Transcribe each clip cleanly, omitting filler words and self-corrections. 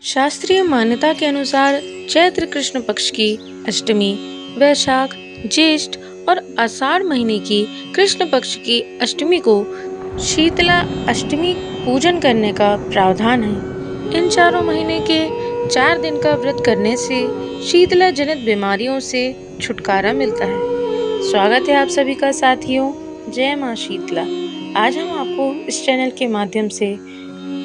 शास्त्रीय मान्यता के अनुसार चैत्र कृष्ण पक्ष की अष्टमी वैशाख ज्येष्ठ और आषाढ़ महीने की कृष्ण पक्ष की अष्टमी को शीतला अष्टमी पूजन करने का प्रावधान है। इन चारों महीने के 4 दिन का व्रत करने से शीतला जनित बीमारियों से छुटकारा मिलता है। स्वागत है आप सभी का साथियों, जय माँ शीतला। आज हम आपको इस चैनल के माध्यम से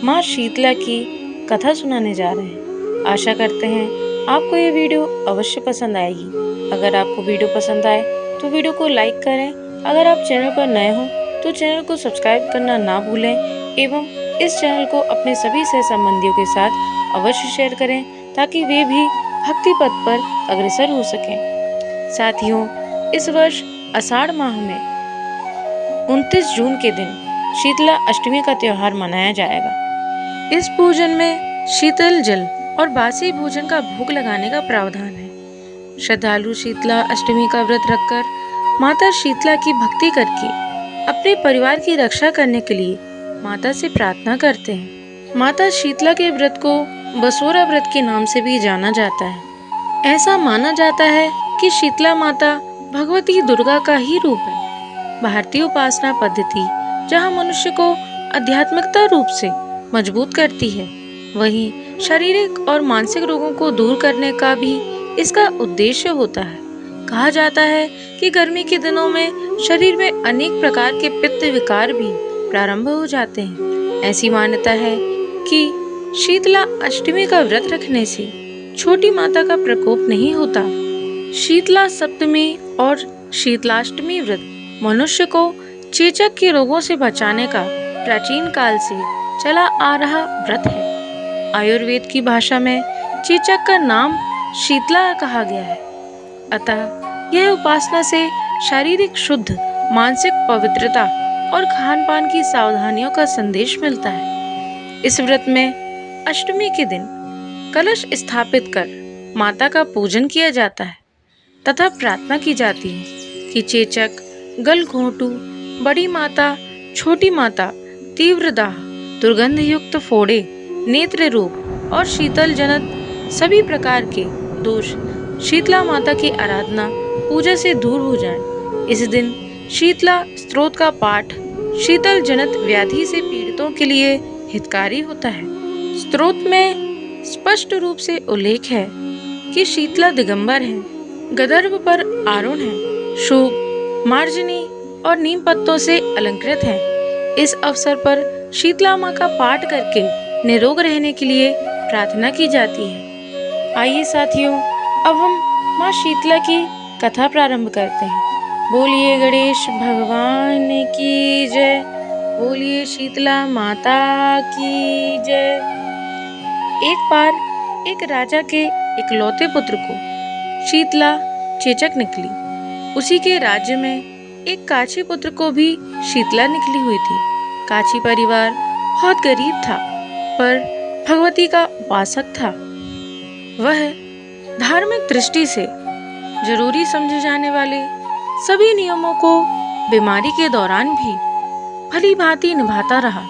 माँ शीतला की कथा सुनाने जा रहे हैं। आशा करते हैं आपको ये वीडियो अवश्य पसंद आएगी। अगर आपको वीडियो पसंद आए तो वीडियो को लाइक करें। अगर आप चैनल पर नए हो तो चैनल को सब्सक्राइब करना ना भूलें एवं इस चैनल को अपने सभी सह संबंधियों के साथ अवश्य शेयर करें ताकि वे भी भक्ति पथ पर अग्रसर हो सकें। साथियों, इस वर्ष आषाढ़ माह में 29 जून के दिन शीतला अष्टमी का त्योहार मनाया जाएगा। इस पूजन में शीतल जल और बासी भोजन का भोग लगाने का प्रावधान है। श्रद्धालु शीतला अष्टमी का व्रत रखकर माता शीतला की भक्ति करके अपने परिवार की रक्षा करने के लिए माता से प्रार्थना करते हैं। माता शीतला के व्रत को बसोरा व्रत के नाम से भी जाना जाता है। ऐसा माना जाता है कि शीतला माता भगवती दुर्गा का ही रूप है। भारतीय उपासना पद्धति जहाँ मनुष्य को आध्यात्मिकता रूप से मजबूत करती है, वहीं शारीरिक और मानसिक रोगों को दूर करने का भी इसका उद्देश्य होता है। कहा जाता है कि गर्मी के दिनों में शरीर में अनेक प्रकार के पित्त विकार भी प्रारंभ हो जाते हैं। ऐसी मान्यता है कि शीतला अष्टमी का व्रत रखने से छोटी माता का प्रकोप नहीं होता। शीतला सप्तमी और शीतलाष्टमी व्रत मनुष्य को चेचक के रोगों से बचाने का प्राचीन काल से चला आ रहा व्रत है। आयुर्वेद की भाषा में चेचक का नाम शीतला कहा गया है। अतः यह उपासना से शारीरिक शुद्ध, मानसिक पवित्रता और खान पान की सावधानियों का संदेश मिलता है। इस व्रत में अष्टमी के दिन कलश स्थापित कर माता का पूजन किया जाता है तथा प्रार्थना की जाती है कि चेचक, गलघोंटू, बड़ी माता, छोटी माता, तीव्र दाह, दुर्गंध युक्त फोड़े, नेत्र रोग और शीतल जनत सभी प्रकार के दोष शीतला माता की आराधना पूजा से दूर हो जाएं। इस दिन शीतला स्तोत्र का पाठ शीतल जनित व्याधि से पीड़ितों के लिए हितकारी होता है। स्तोत्र में स्पष्ट रूप से उल्लेख है कि शीतला दिगंबर है, गदर्भ पर आरूढ़ है, शुभ, मार्जनी और नीम पत्तों से अलंकृत है। इस अवसर पर शीतला माँ का पाठ करके निरोग रहने के लिए प्रार्थना की जाती है। आइए साथियों, अब हम माँ शीतला की कथा प्रारंभ करते हैं। बोलिए गणेश भगवान की जय, बोलिए शीतला माता की जय। एक बार एक राजा के इकलौते पुत्र को शीतला चेचक निकली। उसी के राज्य में एक काछी पुत्र को भी शीतला निकली हुई थी। काछी परिवार बहुत गरीब था पर भगवती का उपासक था। वह धार्मिक दृष्टि से जरूरी समझे जाने वाले सभी नियमों को बीमारी के दौरान भी भली भांति निभाता रहा।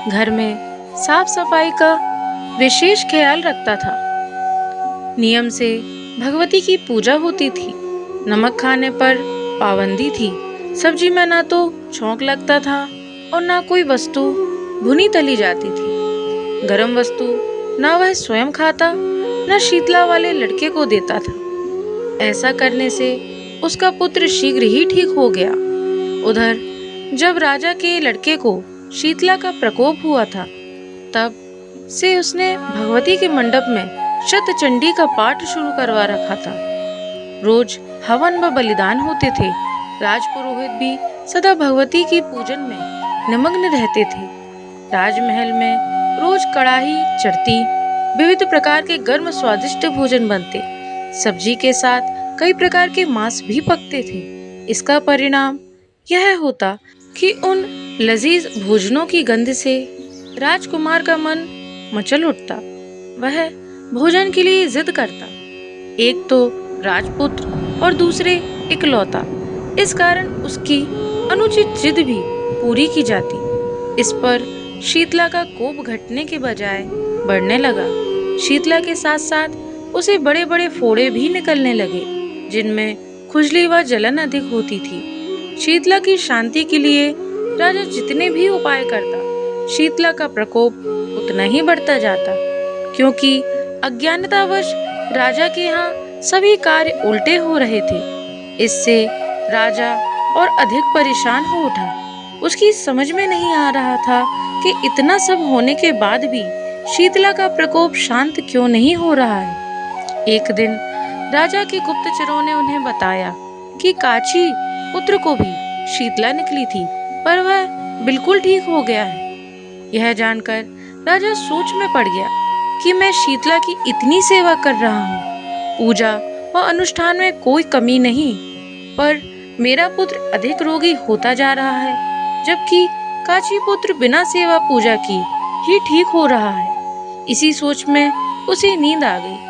घर में साफ सफाई का विशेष ख्याल रखता था। नियम से भगवती की पूजा होती थी। नमक खाने पर पाबंदी थी। सब्जी में ना तो छौंक लगता था और ना कोई वस्तु भुनी तली जाती थी। गरम वस्तु ना वह स्वयं खाता न शीतला वाले लड़के को देता था। ऐसा करने से उसका पुत्र शीघ्र ही ठीक हो गया। उधर जब राजा के लड़के को शीतला का प्रकोप हुआ था, तब से उसने भगवती के मंडप में शतचंडी का पाठ शुरू करवा रखा था। रोज हवन व बलिदान होते थे। राजपुरोहित भी सदा भगवती की पूजन में निमग्न रहते थे। राजमहल में रोज कड़ाही चढ़ती, विविध प्रकार के गर्म स्वादिष्ट भोजन बनते। सब्जी के साथ कई प्रकार के मांस भी पकते थे। इसका परिणाम यह होता कि उन लजीज भोजनों की गंध से राजकुमार का मन मचल उठता। वह भोजन के लिए जिद करता। एक तो राजपुत्र और दूसरे इकलौता, इस कारण उसकी अनुचित जिद भी पूरी की जाती। इस पर शीतला का कोप घटने के बजाय बढ़ने लगा। शीतला के साथ साथ उसे बड़े बड़े फोड़े भी निकलने लगे, जिनमें खुजली व जलन अधिक होती थी। शीतला की शांति के लिए राजा जितने भी उपाय करता, शीतला का प्रकोप उतना ही बढ़ता जाता, क्योंकि अज्ञानतावश राजा के यहाँ सभी कार्य उल्टे हो रहे थे। इससे राजा और अधिक परेशान हो उठा। उसकी समझ में नहीं आ रहा था कि इतना सब होने के बाद भी शीतला का प्रकोप शांत क्यों नहीं हो रहा है। एक दिन राजा के गुप्तचरों ने उन्हें बताया कि काची पुत्र को भी शीतला निकली थी, पर वह बिल्कुल ठीक हो गया है। यह जानकर राजा सोच में पड़ गया कि मैं शीतला की इतनी सेवा कर रहा हूँ, पूजा व अनुष्ठान में कोई कमी नहीं, पर मेरा पुत्र अधिक रोगी होता जा रहा है, जबकि काची पुत्र बिना सेवा पूजा की ही ठीक हो रहा है। इसी सोच में उसे नींद आ गई।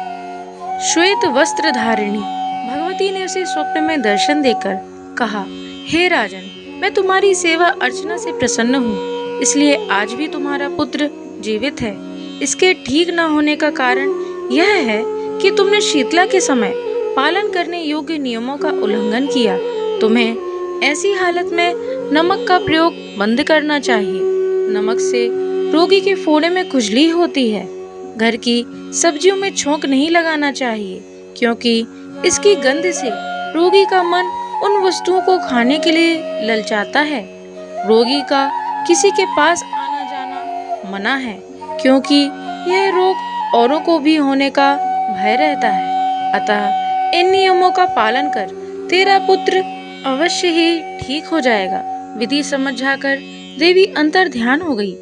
श्वेत वस्त्र धारिणी भगवती ने उसे स्वप्न में दर्शन देकर कहा, हे राजन, मैं तुम्हारी सेवा अर्चना से प्रसन्न हूँ, इसलिए आज भी तुम्हारा पुत्र जीवित है। इसके ठीक न होने का कारण यह है कि तुमने शीतला के समय पालन करने योग्य नियमों का उल्लंघन किया। तुम्हें ऐसी हालत में नमक का प्रयोग बंद करना चाहिए। नमक से रोगी के फोड़े में खुजली होती है। घर की सब्जियों में छोंक नहीं लगाना चाहिए, क्योंकि इसकी गंध से रोगी का मन उन वस्तुओं को खाने के लिए ललचाता है। रोगी का किसी के पास आना जाना मना है, क्योंकि यह रोग औरों को भी होने का भय रहता है। अतः इन नियमों का पालन कर तेरा पुत्र अवश्य ही ठीक हो जाएगा। विधि समझ जाकर देवी अंतर ध्यान हो गई।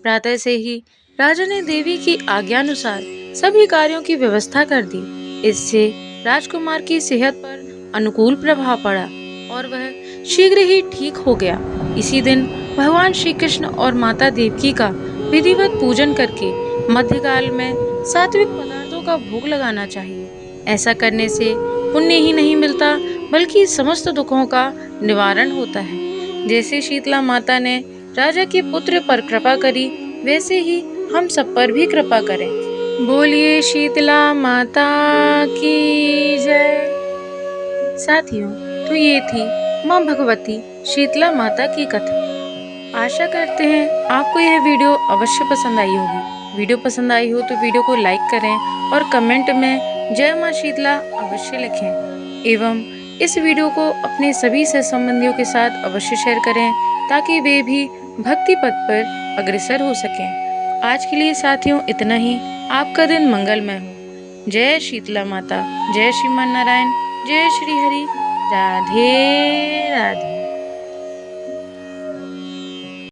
प्रातः से ही राजा ने देवी की आज्ञानुसार सभी कार्यों की व्यवस्था कर दी। इससे राजकुमार की सेहत पर अनुकूल प्रभाव पड़ा और वह शीघ्र ही ठीक हो गया। इसी दिन भगवान श्री कृष्ण और माता देवकी का विधिवत पूजन करके मध्यकाल में सात्विक पदार्थों का भोग लगाना चाहिए। ऐसा करने से पुण्य ही नहीं मिलता, बल्कि समस्त दुखों का निवारण होता है। जैसे शीतला माता ने राजा के पुत्र पर कृपा करी, वैसे ही हम सब पर भी कृपा करें। बोलिए शीतला माता की जय। साथियों, तो ये थी माँ भगवती शीतला माता की कथा। आशा करते हैं आपको यह वीडियो अवश्य पसंद आई होगी। वीडियो पसंद आई हो तो वीडियो को लाइक करें और कमेंट में जय माँ शीतला अवश्य लिखें, एवं इस वीडियो को अपने सभी सहसंबंधियों के साथ अवश्य शेयर करें, ताकि वे भी भक्ति पथ पर अग्रसर हो सकें। आज के लिए साथियों इतना ही। आपका दिन मंगलमय हो। जय शीतला माता, जय श्रीमान नारायण, जय श्री हरि, राधे राधे।